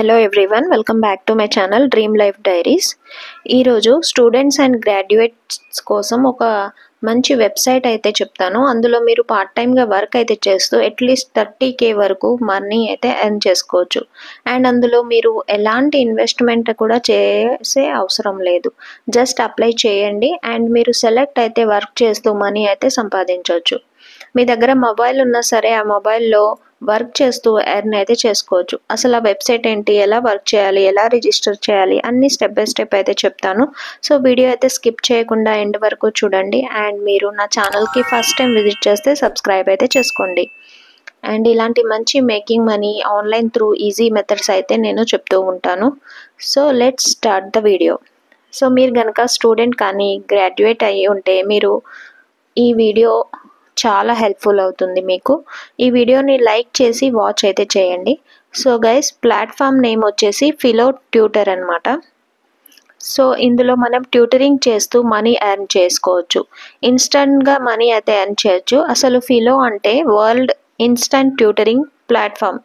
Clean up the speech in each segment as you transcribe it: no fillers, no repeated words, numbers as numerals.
Hello everyone, welcome back to my channel Dream Life Diaries. ఈరోజు students and graduates కోసం ఒక మంచి website అయితే చెప్తాను. అందులో మీరు పార్ట్ టైమ్గా వర్క్ అయితే చేస్తూ అట్లీస్ట్ 30K వరకు మనీ అయితే ఎర్న్ చేసుకోవచ్చు. అండ్ అందులో మీరు ఎలాంటి ఇన్వెస్ట్మెంట్ కూడా చేసే అవసరం లేదు. జస్ట్ అప్లై చేయండి అండ్ మీరు సెలెక్ట్ అయితే వర్క్ చేస్తూ మనీ అయితే సంపాదించవచ్చు. మీ దగ్గర మొబైల్ ఉన్నా సరే ఆ మొబైల్లో వర్క్ చేస్తూ ఎర్న్ అయితే చేసుకోవచ్చు. అసలు ఆ వెబ్సైట్ ఏంటి, ఎలా వర్క్ చేయాలి, ఎలా రిజిస్టర్ చేయాలి అన్ని స్టెప్ బై స్టెప్ అయితే చెప్తాను. సో వీడియో అయితే స్కిప్ చేయకుండా ఎండ్ వరకు చూడండి. అండ్ మీరు నా ఛానల్కి ఫస్ట్ టైం విజిట్ చేస్తే సబ్స్క్రైబ్ అయితే చేసుకోండి. అండ్ ఇలాంటి మంచి making money online through easy methods అయితే నేను చెప్తూ ఉంటాను. So let's start the video. So మీరు కనుక స్టూడెంట్ కానీ గ్రాడ్యుయేట్ అయ్యి ఉంటే మీరు ఈ వీడియో చాలా హెల్ప్ఫుల్ అవుతుంది మీకు. ఈ వీడియోని లైక్ చేసి వాచ్ అయితే చేయండి. సో గైస్, ప్లాట్ఫామ్ నేమ్ వచ్చేసి ఫిలో ట్యూటర్ అనమాట. సో ఇందులో మనం ట్యూటరింగ్ చేస్తూ మనీ ఎర్న్ చేసుకోవచ్చు. ఇన్స్టంట్గా మనీ అయితే ఎర్న్ చేయొచ్చు. అసలు ఫిలో అంటే వరల్డ్ ఇన్స్టంట్ ట్యూటరింగ్ ప్లాట్ఫామ్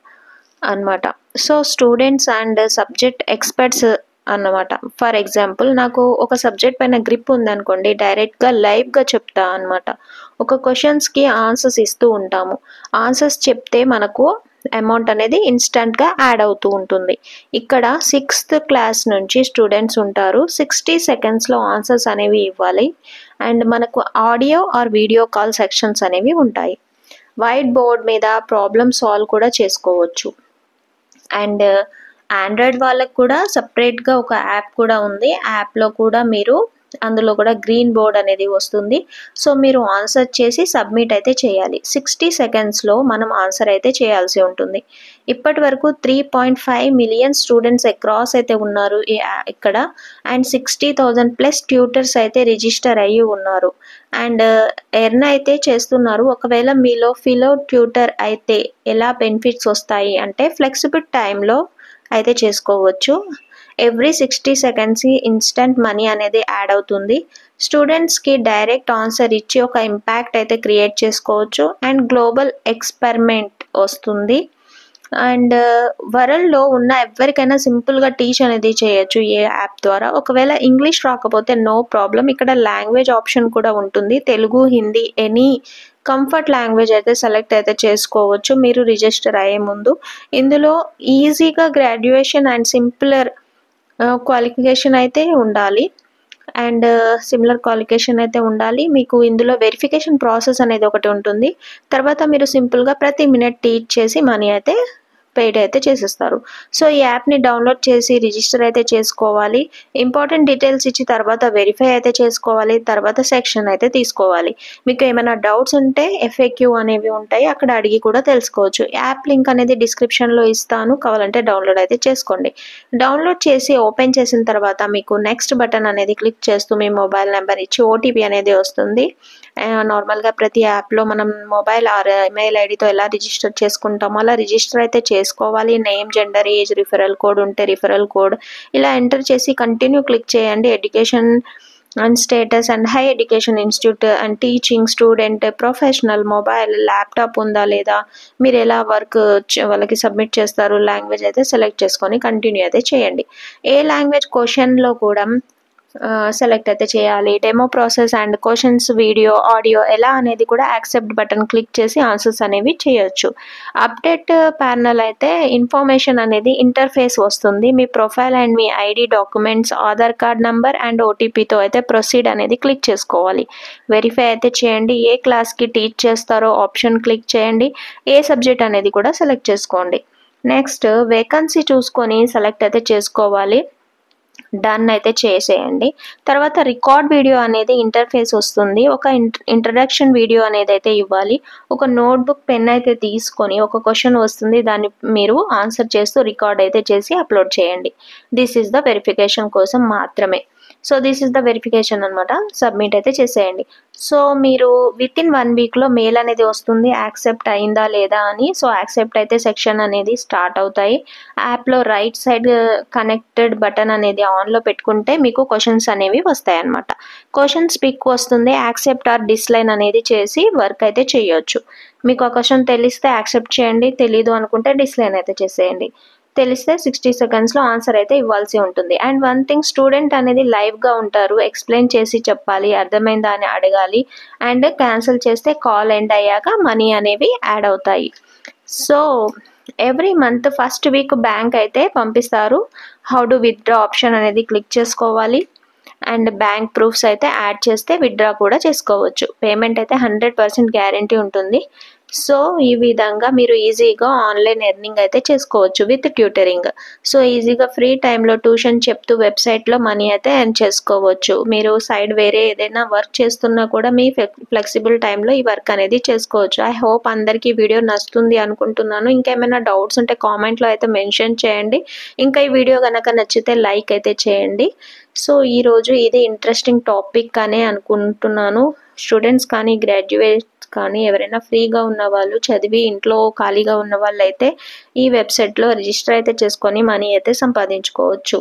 అన్నమాట. So students and subject experts అన్నమాట. ఫర్ ఎగ్జాంపుల్, నాకు ఒక సబ్జెక్ట్ పైన గ్రిప్ ఉందనుకోండి, డైరెక్ట్గా లైవ్గా చెప్తా అనమాట. ఒక క్వశ్చన్స్కి ఆన్సర్స్ ఇస్తూ ఉంటాము. ఆన్సర్స్ చెప్తే మనకు అమౌంట్ అనేది ఇన్స్టంట్గా యాడ్ అవుతూ ఉంటుంది. ఇక్కడ 6th క్లాస్ నుంచి స్టూడెంట్స్ ఉంటారు. 60 సెకండ్స్లో ఆన్సర్స్ అనేవి ఇవ్వాలి. అండ్ మనకు audio or video call sections అనేవి ఉంటాయి. వైట్ బోర్డ్ మీద ప్రాబ్లమ్ సాల్వ్ కూడా చేసుకోవచ్చు. అండ్ ఆండ్రాయిడ్ వాళ్ళకు కూడా సపరేట్గా ఒక యాప్ కూడా ఉంది. యాప్లో కూడా మీరు అందులో కూడా గ్రీన్ బోర్డ్ అనేది వస్తుంది. సో మీరు ఆన్సర్ చేసి సబ్మిట్ అయితే చేయాలి. 60 సెకండ్స్లో మనం ఆన్సర్ అయితే చేయాల్సి ఉంటుంది. ఇప్పటి వరకు 3.5 మిలియన్ స్టూడెంట్స్ అక్రాస్ అయితే ఉన్నారు ఇక్కడ. అండ్ 60,000 ప్లస్ ట్యూటర్స్ అయితే రిజిస్టర్ అయ్యి ఉన్నారు. అండ్ ఎర్న్ అయితే చేస్తున్నారు. ఒకవేళ మీలో ఫిలో ట్యూటర్ అయితే ఎలా బెనిఫిట్స్ వస్తాయి అంటే, ఫ్లెక్సిబుల్ టైంలో అయితే చేసుకోవచ్చు. ఎవ్రీ 60 సెకండ్స్కి ఇన్స్టంట్ మనీ అనేది యాడ్ అవుతుంది. స్టూడెంట్స్కి డైరెక్ట్ ఆన్సర్ ఇచ్చి ఒక ఇంపాక్ట్ అయితే క్రియేట్ చేసుకోవచ్చు. అండ్ గ్లోబల్ ఎక్స్పెరిమెంట్ వస్తుంది. అండ్ వరల్డ్లో ఉన్న ఎవరికైనా సింపుల్గా టీచ్ అనేది చేయొచ్చు ఏ యాప్ ద్వారా. ఒకవేళ ఇంగ్లీష్ రాకపోతే నో ప్రాబ్లం, ఇక్కడ లాంగ్వేజ్ ఆప్షన్ కూడా ఉంటుంది. Telugu, Hindi, any comfort language అయితే సెలెక్ట్ అయితే చేసుకోవచ్చు మీరు రిజిస్టర్ అయ్యే ముందు. ఇందులో ఈజీగా గ్రాడ్యుయేషన్ అండ్ సింపులర్ క్వాలిఫికేషన్ అయితే ఉండాలి. అండ్ సిమిలర్ క్వాలిఫికేషన్ అయితే ఉండాలి. మీకు ఇందులో వెరిఫికేషన్ ప్రాసెస్ అనేది ఒకటి ఉంటుంది. తర్వాత మీరు సింపుల్గా ప్రతి మినిట్ టీచ్ చేసి మనీ అయితే పెయిడ్ అయితే చేసేస్తారు. సో ఈ యాప్ని డౌన్లోడ్ చేసి రిజిస్టర్ అయితే చేసుకోవాలి. ఇంపార్టెంట్ డీటెయిల్స్ ఇచ్చి తర్వాత వెరిఫై అయితే చేసుకోవాలి. తర్వాత సెక్షన్ అయితే తీసుకోవాలి. మీకు ఏమైనా డౌట్స్ ఉంటే FAQ అనేవి ఉంటాయి, అక్కడ అడిగి కూడా తెలుసుకోవచ్చు. యాప్ లింక్ అనేది డిస్క్రిప్షన్లో ఇస్తాను, కావాలంటే డౌన్లోడ్ అయితే చేసుకోండి. డౌన్లోడ్ చేసి ఓపెన్ చేసిన తర్వాత మీకు నెక్స్ట్ బటన్ అనేది క్లిక్ చేస్తూ మీ మొబైల్ నెంబర్ ఇచ్చి OTP అనేది వస్తుంది. నార్మల్గా ప్రతి యాప్లో మనం మొబైల్ ఆర్ ఇమెయిల్ ఐడితో ఎలా రిజిస్టర్ చేసుకుంటామో అలా రిజిస్టర్ అయితే చేసుకోవాలి. Name, gender, age, referral code ఉంటే రిఫరల్ కోడ్ ఇలా ఎంటర్ చేసి కంటిన్యూ క్లిక్ చేయండి. Education and status and high education institute and teaching, student, professional, mobile, laptop ఉందా లేదా, మీరు ఎలా వర్క్ వాళ్ళకి సబ్మిట్ చేస్తారు, లాంగ్వేజ్ అయితే సెలెక్ట్ చేసుకొని కంటిన్యూ అయితే చేయండి. ఏ లాంగ్వేజ్ క్వశ్చన్లో కూడా సెలెక్ట్ అయితే చేయాలి. Demo process and questions, video, audio ఎలా అనేది కూడా యాక్సెప్ట్ బటన్ క్లిక్ చేసి ఆన్సర్స్ అనేవి చేయొచ్చు. అప్డేట్ ప్యానల్ అయితే ఇన్ఫర్మేషన్ అనేది ఇంటర్ఫేస్ వస్తుంది. మీ ప్రొఫైల్ అండ్ మీ ID, documents, Aadhaar card number and OTPతో అయితే ప్రొసీడ్ అనేది క్లిక్ చేసుకోవాలి. వెరిఫై అయితే చేయండి. ఏ క్లాస్కి టీచ్ చేస్తారో ఆప్షన్ క్లిక్ చేయండి. ఏ సబ్జెక్ట్ అనేది కూడా సెలెక్ట్ చేసుకోండి. నెక్స్ట్ వేకెన్సీ చూసుకొని సెలెక్ట్ అయితే చేసుకోవాలి. డన్ అయితే చేసేయండి. తర్వాత రికార్డ్ వీడియో అనేది ఇంటర్ఫేస్ వస్తుంది. ఒక ఇంట్రడక్షన్ వీడియో అనేది అయితే ఇవ్వాలి. ఒక నోట్బుక్, పెన్ అయితే తీసుకొని ఒక క్వశ్చన్ వస్తుంది, దాన్ని మీరు ఆన్సర్ చేస్తూ రికార్డ్ అయితే చేసి అప్లోడ్ చేయండి. దిస్ ఈజ్ ద వెరిఫికేషన్ కోసం మాత్రమే. So this is the verification అనమాట. సబ్మిట్ అయితే చేసేయండి. సో మీరు వితిన్ 1 వీక్లో మెయిల్ అనేది వస్తుంది యాక్సెప్ట్ అయిందా లేదా అని. సో యాక్సెప్ట్ అయితే సెక్షన్ అనేది స్టార్ట్ అవుతాయి. యాప్లో రైట్ సైడ్ కనెక్టెడ్ బటన్ అనేది ఆన్లో పెట్టుకుంటే మీకు క్వశ్చన్స్ అనేవి వస్తాయి అన్నమాట. క్వశ్చన్స్ పిక్ వస్తుంది. యాక్సెప్ట్ ఆర్ డిస్లైన్ అనేది చేసి వర్క్ అయితే చేయొచ్చు. మీకు ఆ క్వశ్చన్ తెలిస్తే యాక్సెప్ట్ చేయండి, తెలీదు అనుకుంటే డిస్లైన్ అయితే చేసేయండి. తెలిస్తే 60 సెకండ్స్లో ఆన్సర్ అయితే ఇవ్వాల్సి ఉంటుంది. అండ్ వన్ థింగ్, స్టూడెంట్ అనేది లైవ్గా ఉంటారు, ఎక్స్ప్లెయిన్ చేసి చెప్పాలి, అర్థమైందా అని అడగాలి. అండ్ క్యాన్సిల్ చేస్తే కాల్ ఎండ్ అయ్యాక మనీ అనేవి యాడ్ అవుతాయి. So every month first week bank అయితే పంపిస్తారు. హౌ టు విత్డ్రా ఆప్షన్ అనేది క్లిక్ చేసుకోవాలి. అండ్ బ్యాంక్ ప్రూఫ్స్ అయితే యాడ్ చేస్తే విత్డ్రా కూడా చేసుకోవచ్చు. పేమెంట్ అయితే 100% గ్యారంటీ ఉంటుంది. సో ఈ విధంగా మీరు ఈజీగా ఆన్లైన్ ఎర్నింగ్ అయితే చేసుకోవచ్చు విత్ ట్యూటరింగ్. సో ఈజీగా ఫ్రీ టైంలో ట్యూషన్ చెప్తూ వెబ్సైట్లో మనీ అయితే ఎర్న్ చేసుకోవచ్చు. మీరు సైడ్ వేరే ఏదైనా వర్క్ చేస్తున్నా కూడా మీ ఫ్లెక్సిబుల్ టైంలో ఈ వర్క్ అనేది చేసుకోవచ్చు. ఐ హోప్ అందరికీ వీడియో నచ్చుతుంది అనుకుంటున్నాను. ఇంకేమైనా డౌట్స్ ఉంటే కామెంట్లో అయితే మెన్షన్ చేయండి. ఇంకా ఈ వీడియో కనుక నచ్చితే లైక్ అయితే చేయండి. సో ఈరోజు ఇది ఇంట్రెస్టింగ్ టాపిక్ అనే అనుకుంటున్నాను. స్టూడెంట్స్ కానీ గ్రాడ్యుయేట్స్ కానీ ఎవరైనా ఫ్రీగా ఉన్న వాళ్ళు, చదివి ఇంట్లో ఖాళీగా ఉన్న వాళ్ళు అయితే ఈ వెబ్సైట్లో రిజిస్టర్ అయితే చేసుకొని మనీ అయితే సంపాదించుకోవచ్చు.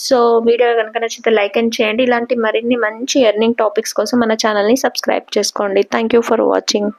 సో వీడియో కనుక నచ్చితే లైక్ అండ్ చేయండి. ఇలాంటి మరిన్ని మంచి ఎర్నింగ్ టాపిక్స్ కోసం మన ఛానల్ని సబ్స్క్రైబ్ చేసుకోండి. Thank you for watching.